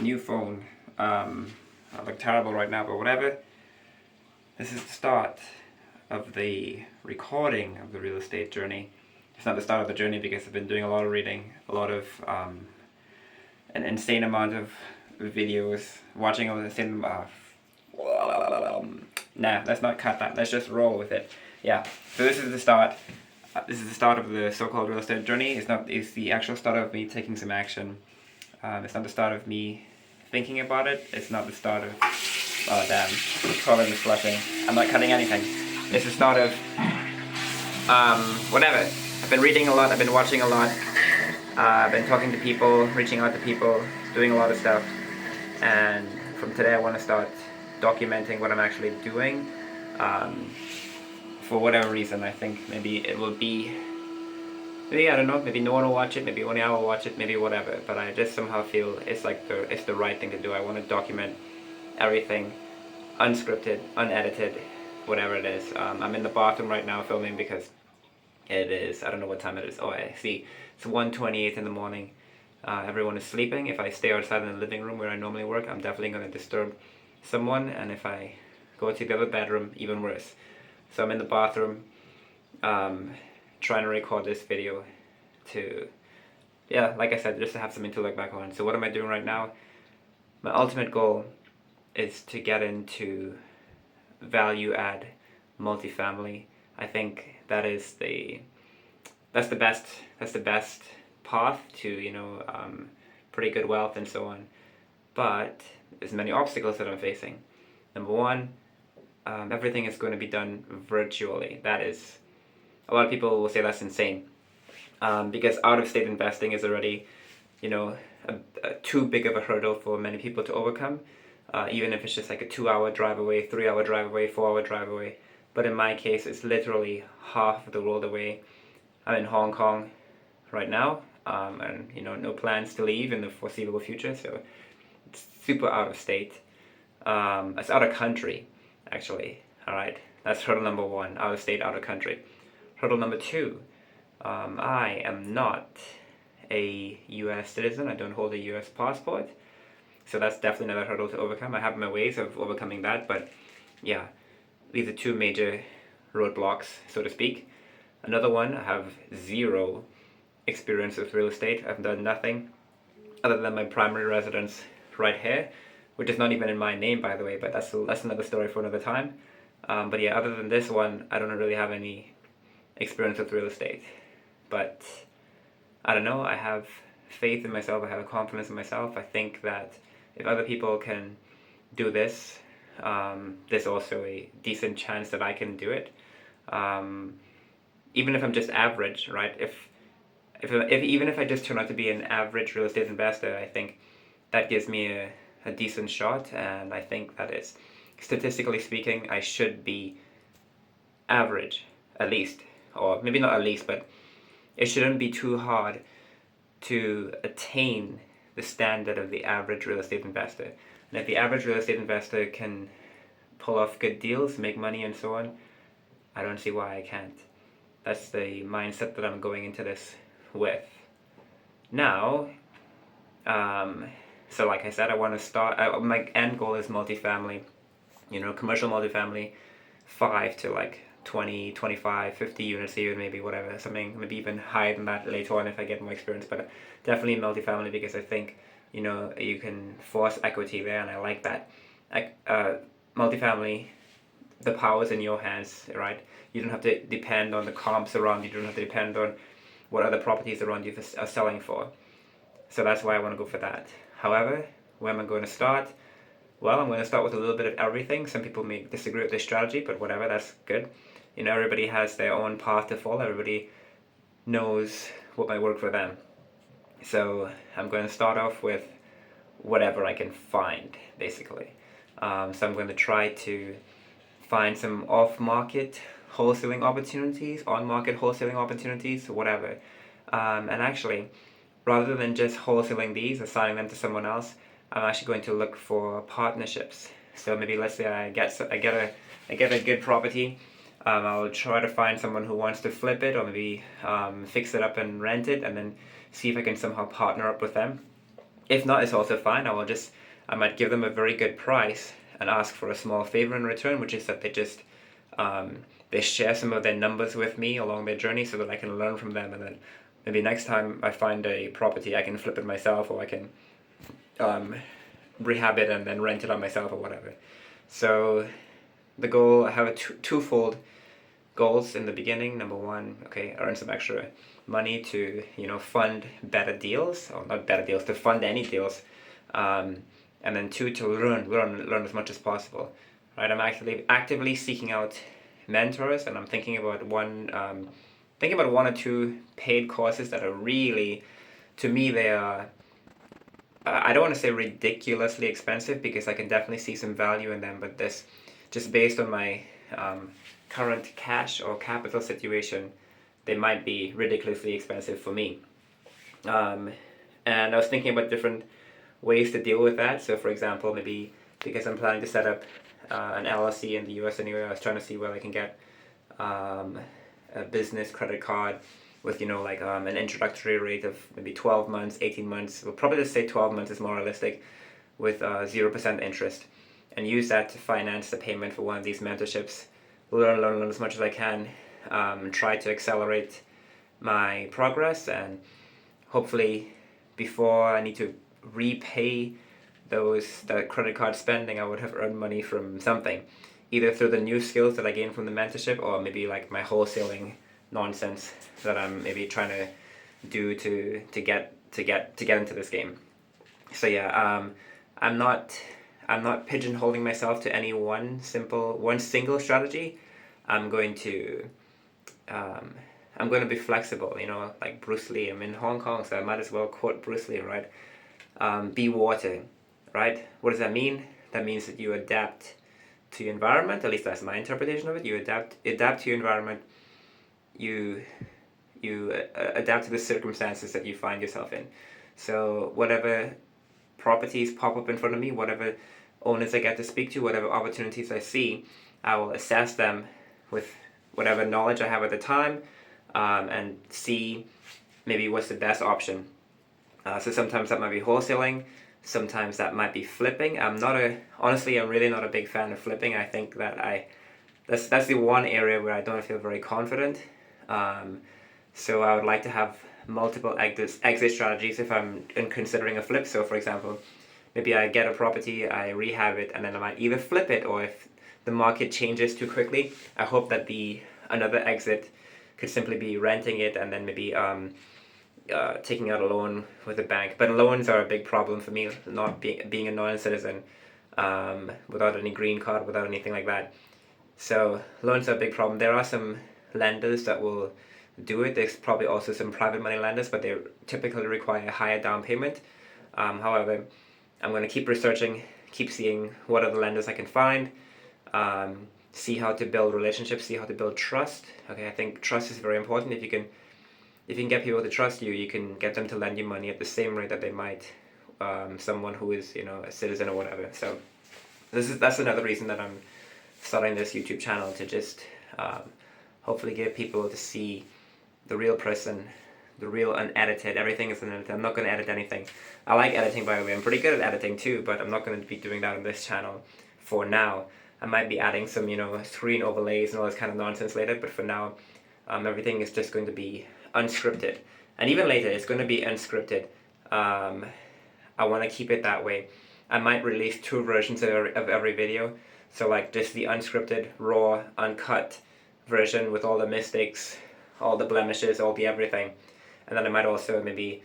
new phone. I look terrible right now, but whatever. This is the start of the recording of the real estate journey. It's not the start of the journey because I've been doing a lot of reading, a lot of an insane amount of videos, watching an insane. Nah, let's not cut that. Let's just roll with it. Yeah. So this is the start. This is the start of the so-called real estate journey. It's the actual start of me taking some action. It's not the start of me thinking about it. It's not the start of, oh damn, toilet is flushing. I'm not cutting anything. It's the start of, whatever. I've been reading a lot, I've been watching a lot. I've been talking to people, reaching out to people, doing a lot of stuff. And from today I want to start documenting what I'm actually doing. For whatever reason, I think maybe it will be, maybe I don't know, maybe no one will watch it, maybe only I will watch it, maybe whatever, but I just somehow feel it's like it's the right thing to do. I want to document everything, unscripted, unedited, whatever it is. I'm in the bathroom right now filming because it is, I don't know what time it is. Oh, I see, it's 1:28 in the morning. Everyone is sleeping. If I stay outside in the living room where I normally work, I'm definitely going to disturb someone, and if I go to the other bedroom, even worse. So I'm in the bathroom, trying to record this video to, yeah, like I said, just to have something to look back on. So what am I doing right now? My ultimate goal is to get into value add multifamily. I think that's the best path to, pretty good wealth and so on. But there's many obstacles that I'm facing. Number one, everything is going to be done virtually. That is, a lot of people will say that's insane, because out-of-state investing is already, too big of a hurdle for many people to overcome, even if it's just like a 2-hour drive away, 3-hour drive away, 4-hour drive away. But in my case, it's literally half of the world away. I'm in Hong Kong right now, and no plans to leave in the foreseeable future, so it's super out of state. It's out of country, actually. All right, that's hurdle number one: out of state, out of country. Hurdle number two: I am not a U.S. citizen. I don't hold a U.S. passport, so that's definitely another hurdle to overcome. I have my ways of overcoming that, but yeah, these are two major roadblocks, so to speak. Another one: I have zero experience with real estate. I've done nothing other than my primary residence right here, which is not even in my name, by the way, but that's another story for another time. But yeah, other than this one, I don't really have any experience with real estate. But I don't know, I have faith in myself, I have confidence in myself. I think that if other people can do this, there's also a decent chance that I can do it. Even if I'm just average, right? Even if I just turn out to be an average real estate investor, I think that gives me a decent shot, and I think that is, statistically speaking, I should be average, at least, or maybe not at least, but it shouldn't be too hard to attain the standard of the average real estate investor. And if the average real estate investor can pull off good deals, make money and so on, I don't see why I can't. That's the mindset that I'm going into this with. Now, so like I said, I want to start, my end goal is multifamily, commercial multifamily, 5 to like 20, 25, 50 units even, maybe whatever, something, maybe even higher than that later on if I get more experience, but definitely multifamily because I think, you can force equity there, and I like that. Multifamily, the power's in your hands, right? You don't have to depend on the comps around you, you don't have to depend on what other properties around you are selling for. So that's why I want to go for that. However, where am I going to start? Well, I'm going to start with a little bit of everything. Some people may disagree with this strategy, but whatever, that's good. Everybody has their own path to follow. Everybody knows what might work for them. So I'm going to start off with whatever I can find, basically. So I'm going to try to find some off-market wholesaling opportunities, on-market wholesaling opportunities, whatever. And actually, rather than just wholesaling these, assigning them to someone else, I'm actually going to look for partnerships. So maybe let's say I get a good property. I'll try to find someone who wants to flip it, or maybe fix it up and rent it, and then see if I can somehow partner up with them. If not, it's also fine. I might give them a very good price and ask for a small favor in return, which is that um, they share some of their numbers with me along their journey so that I can learn from them, and then maybe next time I find a property, I can flip it myself, or I can um, rehab it and then rent it on myself or whatever. So the goal, I have a twofold goals in the beginning. Number one, okay, earn some extra money to fund better deals, or not better deals, to fund any deals, um, and then two, to learn as much as possible. Right, I'm actively seeking out mentors, and I'm thinking about one or two paid courses that are really, to me, they are. I don't want to say ridiculously expensive, because I can definitely see some value in them, but this, just based on my um, current cash or capital situation, they might be ridiculously expensive for me. Um, and I was thinking about different ways to deal with that. So, for example, maybe because I'm planning to set up an LLC in the US anyway, I was trying to see where I can get um, a business credit card with an introductory rate of maybe 12 months, 18 months. We'll probably just say 12 months is more realistic, with 0% interest, and use that to finance the payment for one of these mentorships. Learn as much as I can, try to accelerate my progress, and hopefully before I need to repay that credit card spending, I would have earned money from something, either through the new skills that I gained from the mentorship, or maybe like my wholesaling nonsense that I'm maybe trying to do to get into this game. So yeah, I'm not I'm not pigeonholing myself to any one single strategy. I'm going to um, I'm going to be flexible. Like Bruce Lee. I'm in Hong Kong, so I might as well quote Bruce Lee, right? Be water, right? What does that mean? That means that you adapt to your environment. At least that's my interpretation of it. You adapt to your environment. You adapt to the circumstances that you find yourself in. So whatever properties pop up in front of me, whatever owners I get to speak to, whatever opportunities I see, I will assess them with whatever knowledge I have at the time, and see maybe what's the best option. So sometimes that might be wholesaling, sometimes that might be flipping. Honestly, I'm really not a big fan of flipping. I think that's the one area where I don't feel very confident. Um, so I would like to have multiple exit strategies if I'm considering a flip. So for example, maybe I get a property, I rehab it, and then I might either flip it, or if the market changes too quickly, I hope that the another exit could simply be renting it, and then maybe taking out a loan with a bank. But loans are a big problem for me, not being a non-citizen, without any green card, without anything like that. So loans are a big problem. There are some lenders that will do it. There's probably also some private money lenders, but they typically require a higher down payment. However, I'm going to keep researching, keep seeing what other lenders I can find, see how to build relationships, see how to build trust. Okay, I think trust is very important. If you can get people to trust you, you can get them to lend you money at the same rate that they might someone who is a citizen or whatever. So that's another reason that I'm starting this YouTube channel, to just um, hopefully get people to see the real person, the real unedited. Everything is unedited. I'm not going to edit anything. I like editing, by the way. I'm pretty good at editing too, but I'm not going to be doing that on this channel for now. I might be adding some screen overlays and all this kind of nonsense later, but for now, everything is just going to be unscripted. And even later, it's going to be unscripted. I want to keep it that way. I might release two versions of every video. So like just the unscripted, raw, uncut version with all the mistakes, all the blemishes, all the everything. And then I might also maybe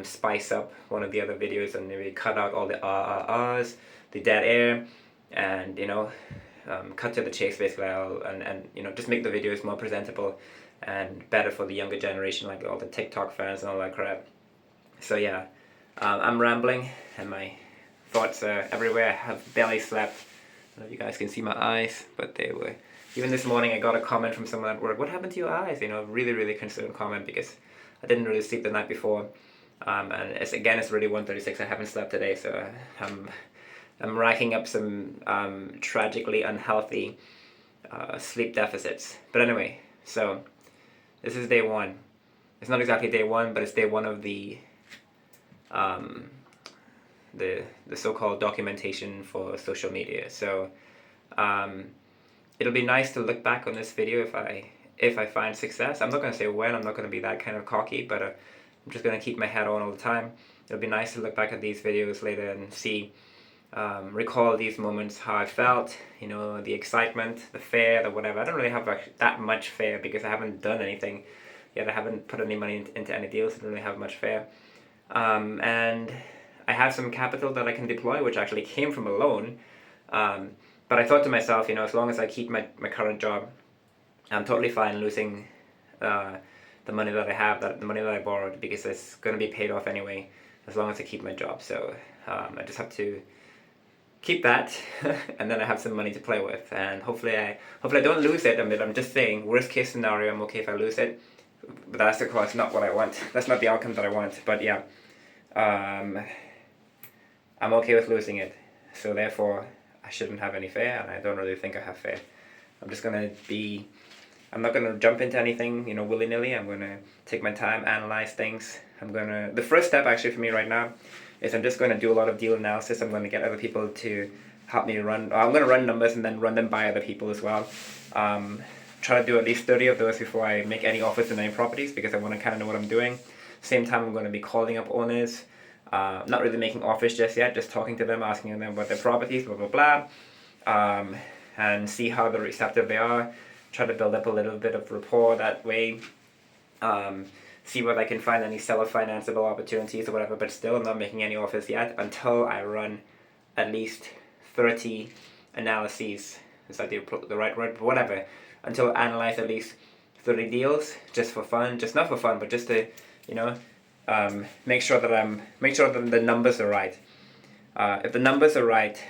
spice up one of the other videos and maybe cut out all the ahs, the dead air, and cut to the chase basically. And just make the videos more presentable and better for the younger generation, like all the TikTok fans and all that crap. So yeah, I'm rambling and my thoughts are everywhere. I have barely slept. I don't know if you guys can see my eyes, but they were. Even this morning, I got a comment from someone at work. What happened to your eyes? Really, really concerned comment, because I didn't really sleep the night before, and it's really 1:36. I haven't slept today, so I'm racking up some tragically unhealthy sleep deficits. But anyway, so this is day one. It's not exactly day one, but it's day one of the the so-called documentation for social media. So it'll be nice to look back on this video if I find success. I'm not going to say when, I'm not going to be that kind of cocky, but I'm just going to keep my head on all the time. It'll be nice to look back at these videos later and see, recall these moments, how I felt, the excitement, the fear, the whatever. I don't really have that much fear because I haven't done anything yet. I haven't put any money into any deals. I don't really have much fear. And I have some capital that I can deploy, which actually came from a loan. But I thought to myself, as long as I keep my current job, I'm totally fine losing the money that I have, the money that I borrowed, because it's going to be paid off anyway, as long as I keep my job. So I just have to keep that, and then I have some money to play with, and hopefully I don't lose it. I mean, I'm just saying, worst case scenario, I'm okay if I lose it, but that's of course not what I want. That's not the outcome that I want. But yeah, I'm okay with losing it. So therefore, I shouldn't have any fear, and I don't really think I have fear. I'm not gonna jump into anything, willy-nilly. I'm gonna take my time, analyze things. The first step actually for me right now is I'm just gonna do a lot of deal analysis. I'm gonna get other people to help me run. I'm gonna run numbers and then run them by other people as well. Try to do at least 30 of those before I make any offers on any properties, because I want to kind of know what I'm doing. Same time, I'm going to be calling up owners. Not really making offers just yet, just talking to them, asking them about their properties, blah, blah, blah. And see how receptive they are. Try to build up a little bit of rapport that way. See whether I can find any seller financeable opportunities or whatever, but still I'm not making any offers yet until I run at least 30 analyses. Is that the right word? Whatever. Until I analyze at least 30 deals, just for fun. Just not for fun, but just to, make sure that the numbers are right. If the numbers are right,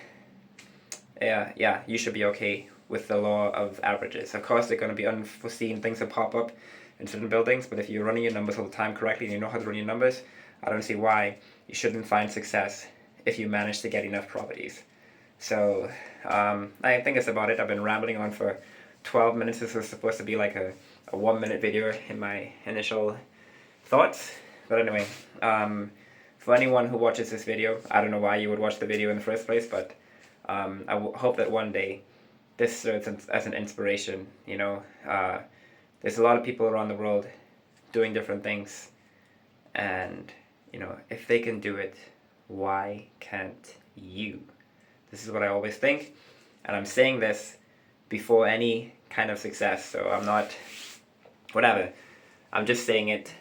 yeah, you should be okay with the law of averages. Of course, there are going to be unforeseen things that pop up in certain buildings, but if you're running your numbers all the time correctly and you know how to run your numbers, I don't see why you shouldn't find success if you manage to get enough properties. So I think that's about it. I've been rambling on for 12 minutes. This was supposed to be like a 1 minute video in my initial thoughts. But anyway, for anyone who watches this video, I don't know why you would watch the video in the first place, but I hope that one day this serves as an inspiration. There's a lot of people around the world doing different things, and if they can do it, why can't you? This is what I always think, and I'm saying this before any kind of success, so I'm not whatever. I'm just saying it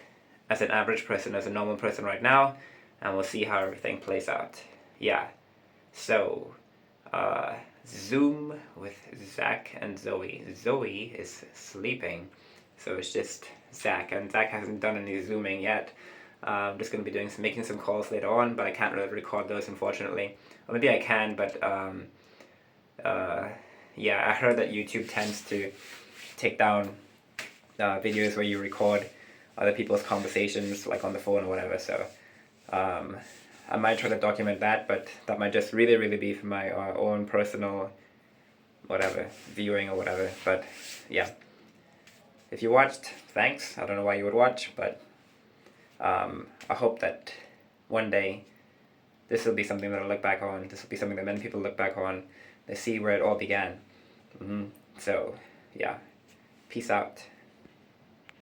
as an average person, as a normal person right now, and we'll see how everything plays out. Yeah. So Zoom with Zach and Zoe. Zoe is sleeping, so it's just Zach, and Zach hasn't done any Zooming yet. I'm just going to be making some calls later on, but I can't really record those, unfortunately. Or maybe I can, but yeah, I heard that YouTube tends to take down videos where you record other people's conversations, like on the phone or whatever, so I might try to document that, but that might just really, really be for my own personal, whatever, viewing or whatever. But yeah, if you watched, thanks. I don't know why you would watch, but I hope that one day this will be something that I'll look back on. This will be something that many people look back on. They see where it all began. So yeah, peace out.